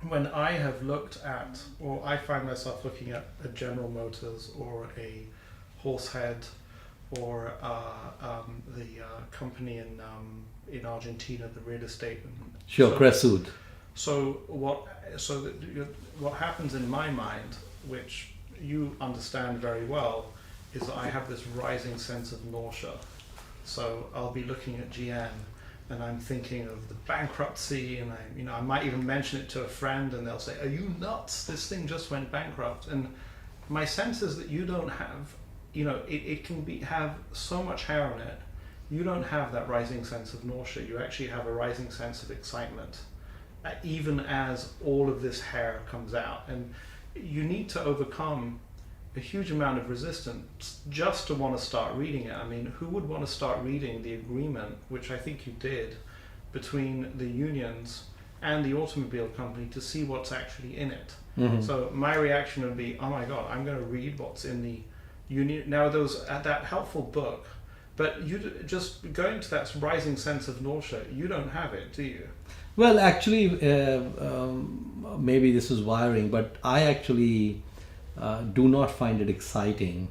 when I have looked at, or I find myself looking at a General Motors or a Horsehead or the company in Argentina, the real estate. Sure, So, Cresud. so what? So that what happens in my mind, which you understand very well, is that I have this rising sense of nausea. So I'll be looking at GM, and I'm thinking of the bankruptcy, and I might even mention it to a friend, and they'll say, "Are you nuts? This thing just went bankrupt." And my sense is that you don't have, it can have so much hair on it. You don't have that rising sense of nausea. You actually have a rising sense of excitement, even as all of this hair comes out. And you need to overcome a huge amount of resistance just to want to start reading it. I mean, who would want to start reading the agreement, which I think you did, between the unions and the automobile company to see what's actually in it? Mm-hmm. So my reaction would be, oh my God, I'm going to read what's in the union. Now, there was that helpful book, but you just going to that rising sense of nausea, you don't have it, do you? Well, actually, maybe this is wiring, but I actually do not find it exciting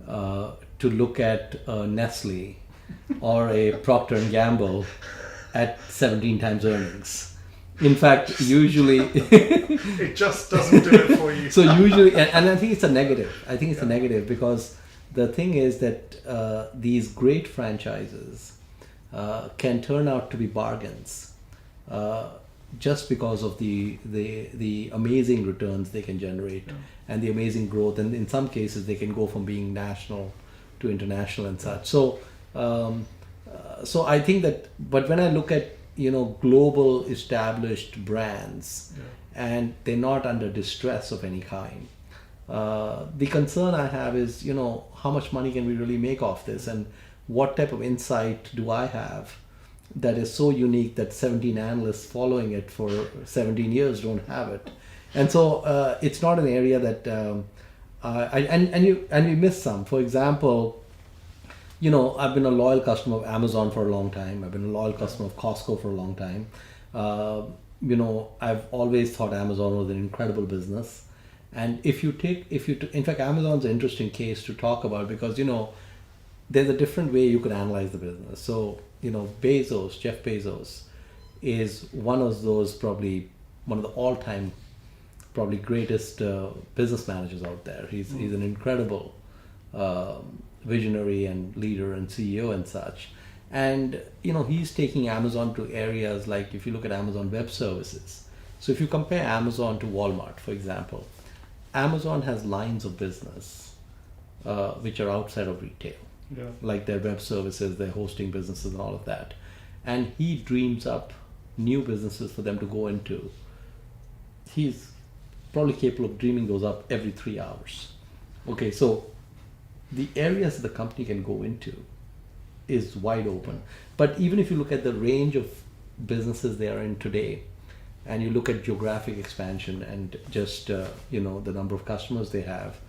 to look at Nestle or a Procter and Gamble at 17 times earnings. In fact, usually it just doesn't do it for you. So usually, and I think it's a negative. I think it's a negative because the thing is that these great franchises can turn out to be bargains. Just because of the amazing returns they can generate and the amazing growth, and in some cases they can go from being national to international and such. So so I think that, but when I look at global established brands and they're not under distress of any kind, the concern I have is how much money can we really make off this, and what type of insight do I have that is so unique that 17 analysts following it for 17 years don't have it. And so it's not an area that and we miss some. For example, I've been a loyal customer of Amazon for a long time. I've been a loyal customer of Costco for a long time. I've always thought Amazon was an incredible business. And in fact, Amazon's an interesting case to talk about because, there's a different way you could analyze the business. So, Jeff Bezos is one of the all-time probably greatest business managers out there. He's an incredible visionary and leader and CEO and such. And, he's taking Amazon to areas like, if you look at Amazon Web Services. So if you compare Amazon to Walmart, for example, Amazon has lines of business which are outside of retail. Yeah. Like their web services, their hosting businesses and all of that. And he dreams up new businesses for them to go into. He's probably capable of dreaming those up every 3 hours. Okay, so the areas the company can go into is wide open. But even if you look at the range of businesses they are in today, and you look at geographic expansion and just the number of customers they have,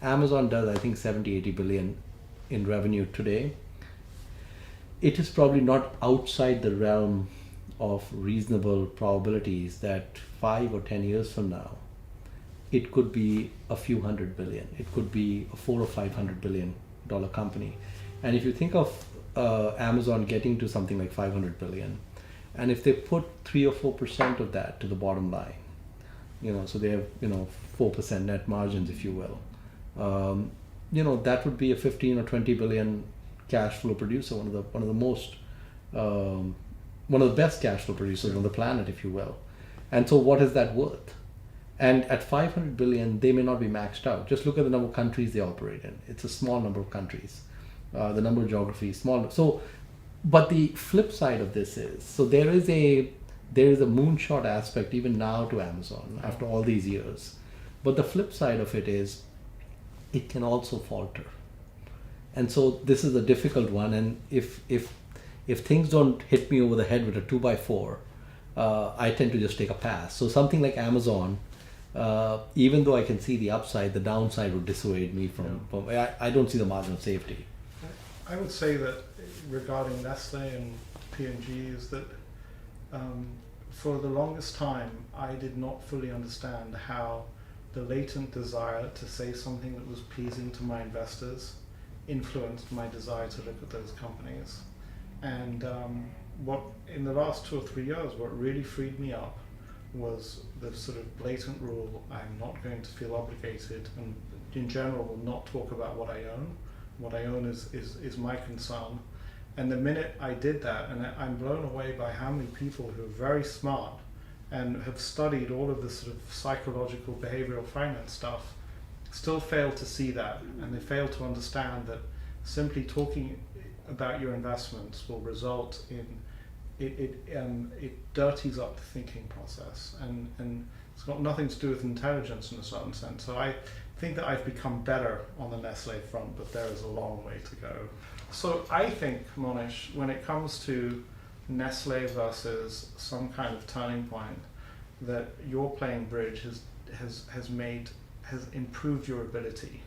Amazon does, I think, 70-80 billion in revenue today. It is probably not outside the realm of reasonable probabilities that 5 or 10 years from now, it could be a few hundred billion. It could be a $400 or $500 billion company. And if you think of Amazon getting to something like 500 billion, and if they put 3 or 4% of that to the bottom line, so they have 4% net margins, if you will. That would be a 15 or 20 billion cash flow producer, one of the best cash flow producers on the planet, if you will. And so what is that worth? And at 500 billion, they may not be maxed out. Just look at the number of countries they operate in. It's a small number of countries. The number of geographies, small. So, but the flip side of this is, so there is a moonshot aspect even now to Amazon after all these years. But the flip side of it is, it can also falter. And so this is a difficult one. And if things don't hit me over the head with a 2x4, I tend to just take a pass. So something like Amazon, even though I can see the upside, the downside would dissuade me from I don't see the margin of safety. I would say that regarding Nestle and P&G is that for the longest time, I did not fully understand how the latent desire to say something that was pleasing to my investors influenced my desire to look at those companies. And what in the last 2 or 3 years, what really freed me up was the sort of blatant rule: I'm not going to feel obligated, and in general will not talk about what I own. What I own is my concern. And the minute I did that, and I'm blown away by how many people who are very smart and have studied all of this sort of psychological behavioral finance stuff still fail to see that, and they fail to understand that simply talking about your investments will result in it dirties up the thinking process, and it's got nothing to do with intelligence in a certain sense. So I think that I've become better on the Nestle front, but there is a long way to go. So I think, Mohnish, when it comes to Nestle versus some kind of turning point, that your playing bridge has improved your ability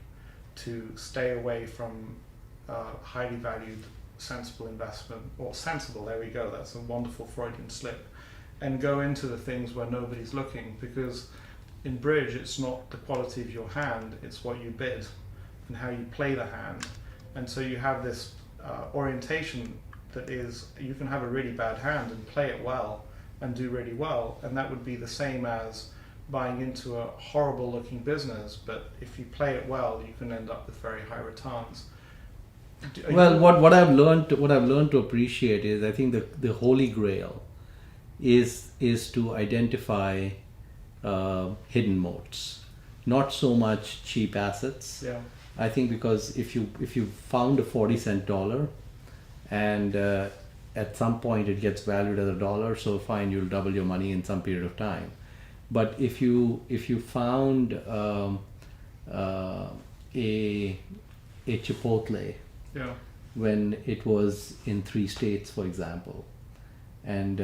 to stay away from highly valued sensible investment, or sensible, there we go, that's a wonderful Freudian slip, and go into the things where nobody's looking, because in bridge it's not the quality of your hand, it's what you bid and how you play the hand. And so you have this orientation that is, you can have a really bad hand and play it well and do really well, and that would be the same as buying into a horrible looking business, but if you play it well you can end up with very high returns. Well, what I've learned to appreciate is, I think the holy grail is to identify hidden moats, not so much cheap assets. Yeah. I think because if you found a 40-cent dollar, and at some point it gets valued as $1, so fine, you'll double your money in some period of time. But if you found a Chipotle, yeah, when it was in 3 states, for example, and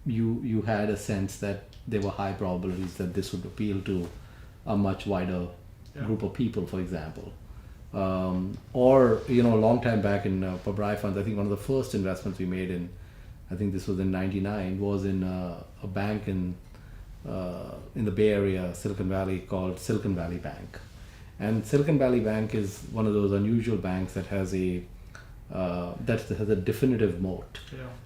you had a sense that there were high probabilities that this would appeal to a much wider group of people, for example. Or a long time back in Pabrai funds, I think one of the first investments we made in, I think this was in '99, was in a bank in the Bay Area, Silicon Valley, called Silicon Valley Bank. And Silicon Valley Bank is one of those unusual banks that has a definitive moat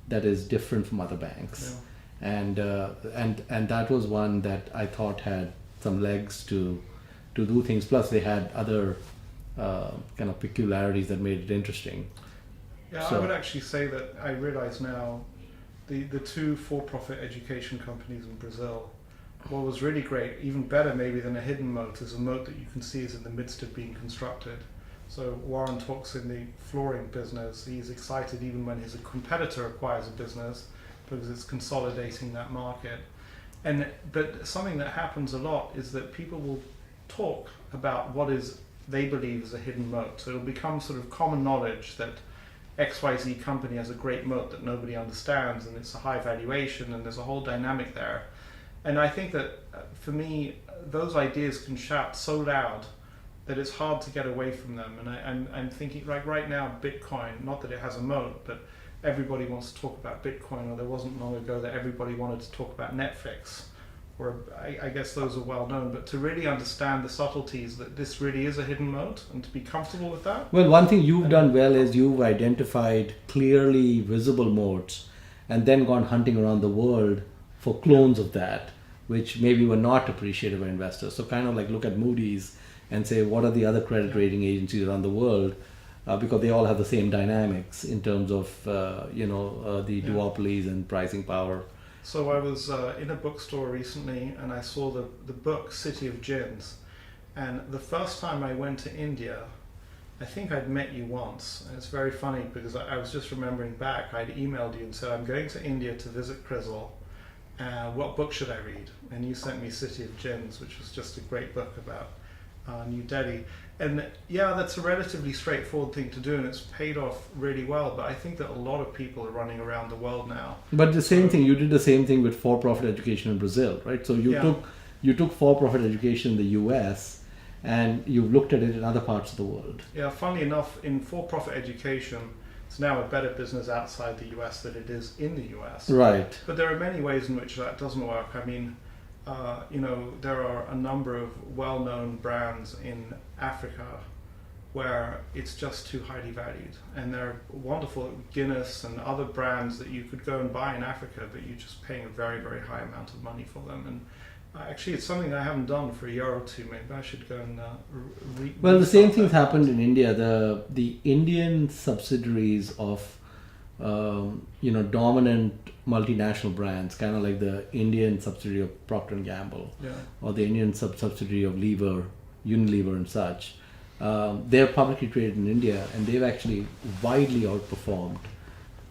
that is different from other banks. And that was one that I thought had some legs to do things. Plus, they had other kind of peculiarities that made it interesting. Yeah, so I would actually say that I realize now the 2 for-profit education companies in Brazil, what was really great, even better maybe than a hidden moat, is a moat that you can see is in the midst of being constructed. So Warren talks in the flooring business, he's excited even when his competitor acquires a business because it's consolidating that market. But something that happens a lot is that people will talk about what they believe is a hidden moat. So it'll become sort of common knowledge that XYZ company has a great moat that nobody understands, and it's a high valuation, and there's a whole dynamic there. And I think that for me, those ideas can shout so loud that it's hard to get away from them. And I'm thinking, like right now, Bitcoin, not that it has a moat, but everybody wants to talk about Bitcoin, or there wasn't long ago that everybody wanted to talk about Netflix. Or I guess those are well known, but to really understand the subtleties that this really is a hidden moat, and to be comfortable with that. Well, one thing you've done well is you've identified clearly visible moats and then gone hunting around the world for clones of that, which maybe were not appreciated by investors. So kind of like look at Moody's and say, what are the other credit rating agencies around the world? Because they all have the same dynamics in terms of the duopolies and pricing power. So I was in a bookstore recently, and I saw the book City of Gins. And the first time I went to India, I think I'd met you once. And it's very funny because I was just remembering back, I'd emailed you and said, I'm going to India to visit Crizzle. What book should I read? And you sent me City of Gins, which was just a great book about New Delhi. And yeah, that's a relatively straightforward thing to do, and it's paid off really well. But I think that a lot of people are running around the world now. But the same thing, you did the same thing with for-profit education in Brazil, right? So you took for-profit education in the US, and you've looked at it in other parts of the world. Yeah, funnily enough, in for-profit education, it's now a better business outside the US than it is in the US. Right. But there are many ways in which that doesn't work. I mean, there are a number of well-known brands in Africa where it's just too highly valued, and there are wonderful Guinness and other brands that you could go and buy in Africa, but you're just paying a very, very high amount of money for them. And actually, it's something I haven't done for a year or two. Maybe I should go and well, the same thing's happened in India. The Indian subsidiaries of dominant multinational brands, kind of like the Indian subsidiary of Procter and Gamble, or the Indian subsidiary of Unilever and such. They're publicly traded in India, and they've actually widely outperformed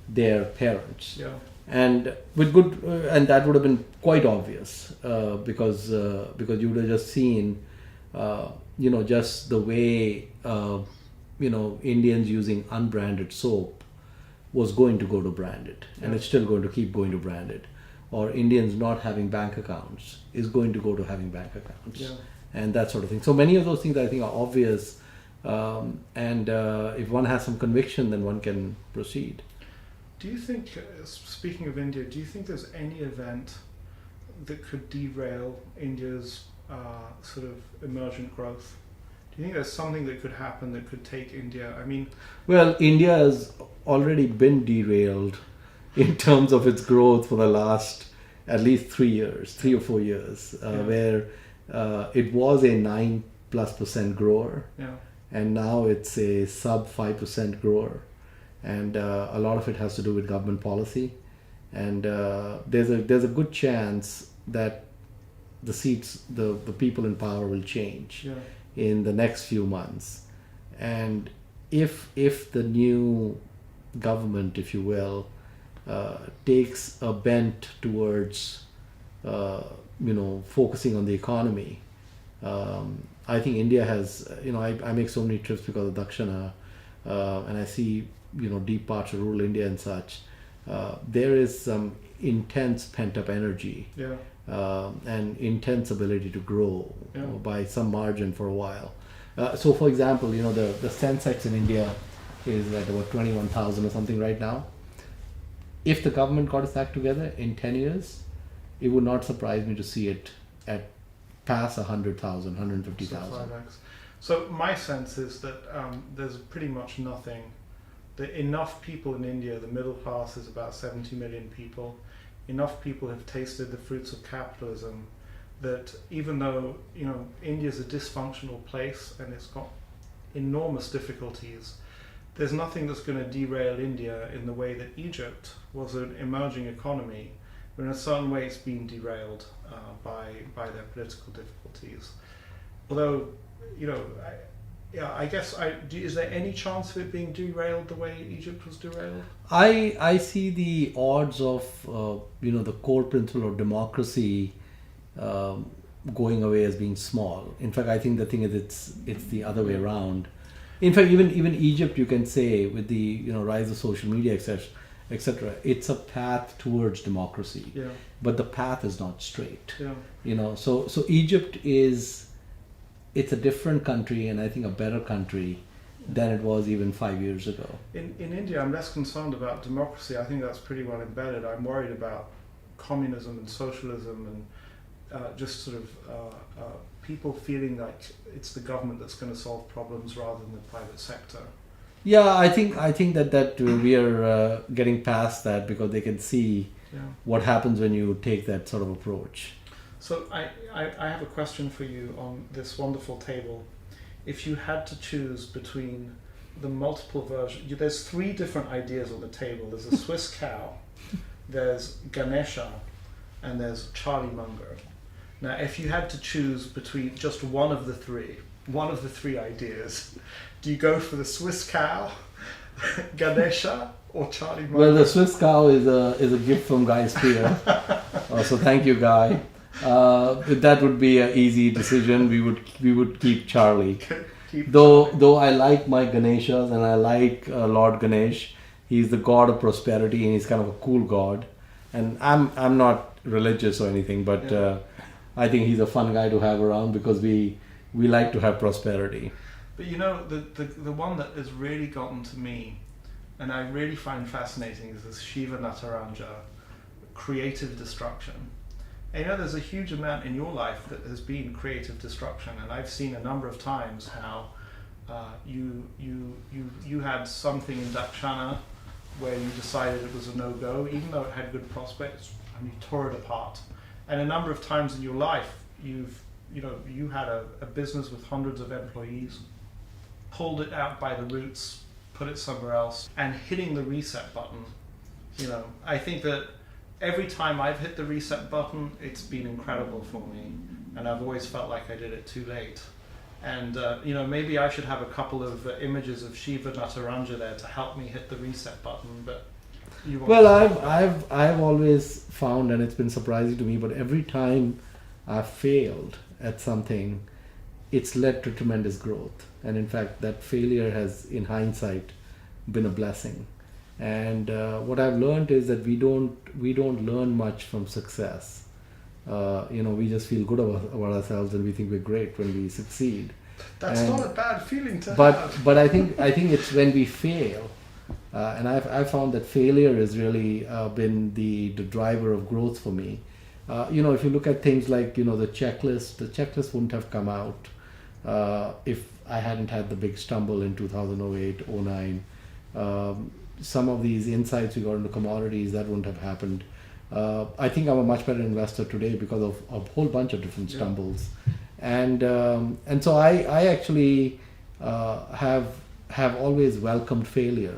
their parents. Yeah. And with good, and that would have been quite obvious because you would have just seen, just the way Indians using unbranded soap was going to go to branded, and it's still going to keep going to branded, or Indians not having bank accounts is going to go to having bank accounts, and that sort of thing. So many of those things I think are obvious, and if one has some conviction, then one can proceed. Do you think, speaking of India, do you think there's any event that could derail India's sort of emergent growth? Do you think there's something that could happen that could take India? I mean, well, India has already been derailed in terms of its growth for the last at least 3 or 4 years, where it was a 9+% grower, and now it's a sub 5% grower. And a lot of it has to do with government policy, and there's a good chance that the seats, the people in power will change in the next few months, and if the new government, if you will, takes a bent towards focusing on the economy, I think India has, I make so many trips because of Dakshina, and I see deep parts of rural India and such. There is some intense pent-up energy and intense ability to grow by some margin for a while. So, for example, the Sensex in India is at about 21,000 or something right now. If the government got its act together in 10 years, it would not surprise me to see it at past 100,000, 150,000. So my sense is that there's pretty much nothing. Enough people in India, the middle class is about 70 million people, enough people have tasted the fruits of capitalism that even though India is a dysfunctional place and it's got enormous difficulties, there's nothing that's going to derail India in the way that Egypt was an emerging economy, but in a certain way it's been derailed by their political difficulties. Although, I guess, is there any chance of it being derailed the way Egypt was derailed? I see the odds of, the core principle of democracy going away as being small. In fact, I think the thing is it's the other way around. In fact, even Egypt, you can say, with the rise of social media, etc., it's a path towards democracy. But the path is not straight. So Egypt it's a different country, and I think a better country than it was even 5 years ago. In India, I'm less concerned about democracy. I think that's pretty well embedded. I'm worried about communism and socialism and just sort of people feeling like it's the government that's going to solve problems rather than the private sector. Yeah, I think that we are getting past that because they can see what happens when you take that sort of approach. So I have a question for you on this wonderful table. If you had to choose between the multiple versions, there's 3 different ideas on the table. There's a Swiss cow, there's Ganesha, and there's Charlie Munger. Now, if you had to choose between just one of the three ideas, do you go for the Swiss cow, Ganesha, or Charlie Munger? Well, the Swiss cow is a gift from Guy Spear. So thank you, Guy. That would be an easy decision. We would keep Charlie. Though I like my Ganeshas and I like Lord Ganesh. He's the god of prosperity and he's kind of a cool god. And I'm not religious or anything, but I think he's a fun guy to have around because we like to have prosperity. But the one that has really gotten to me and I really find fascinating is this Shiva Nataranja, creative destruction. And there's a huge amount in your life that has been creative destruction, and I've seen a number of times how you had something in Dakshana where you decided it was a no-go, even though it had good prospects, and you tore it apart. And a number of times in your life, you had a business with hundreds of employees, pulled it out by the roots, put it somewhere else, and hitting the reset button. I think that every time I've hit the reset button, it's been incredible for me, and I've always felt like I did it too late. And maybe I should have a couple of images of Shiva Nataranja there to help me hit the reset button. But I've always found, and it's been surprising to me, but every time I've failed at something, it's led to tremendous growth. And in fact, that failure has, in hindsight, been a blessing. And what I've learned is that we don't learn much from success. We just feel good about ourselves, and we think we're great when we succeed. That's not a bad feeling to have. But I think it's when we fail, and I've found that failure has really been the driver of growth for me. If you look at things like the checklist wouldn't have come out if I hadn't had the big stumble in 2008, 09. Some of these insights we got into commodities, that wouldn't have happened. I think I'm a much better investor today because of a whole bunch of different stumbles, and so I actually have always welcomed failure,